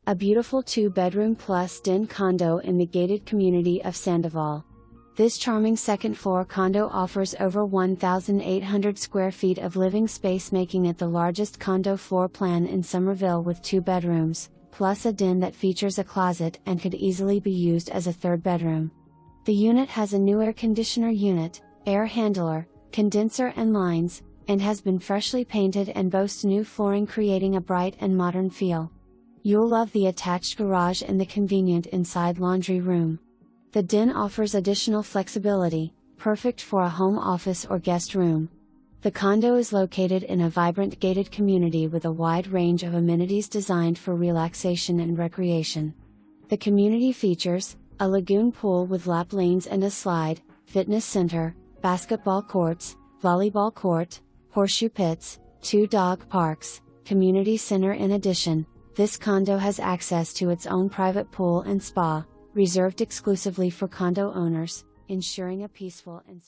a beautiful 2-bedroom Plus Den Condo in the Gated Community of Sandoval. This charming second-floor condo offers over 1,800 square feet of living space, making it the largest condo floor plan in Somerville, with 2 bedrooms, plus a den that features a closet and could easily be used as a 3rd bedroom. The unit has a new air conditioner unit, air handler, condenser and lines, and has been freshly painted and boasts new flooring, creating a bright and modern feel. You'll love the attached garage and the convenient inside laundry room. The den offers additional flexibility, perfect for a home office or guest room. The condo is located in a vibrant gated community with a wide range of amenities designed for relaxation and recreation. The community features a lagoon pool with lap lanes and a slide, fitness center, basketball courts, volleyball court, horseshoe pits, 2 dog parks, community center. In addition, this condo has access to its own private pool and spa, reserved exclusively for condo owners, ensuring a peaceful and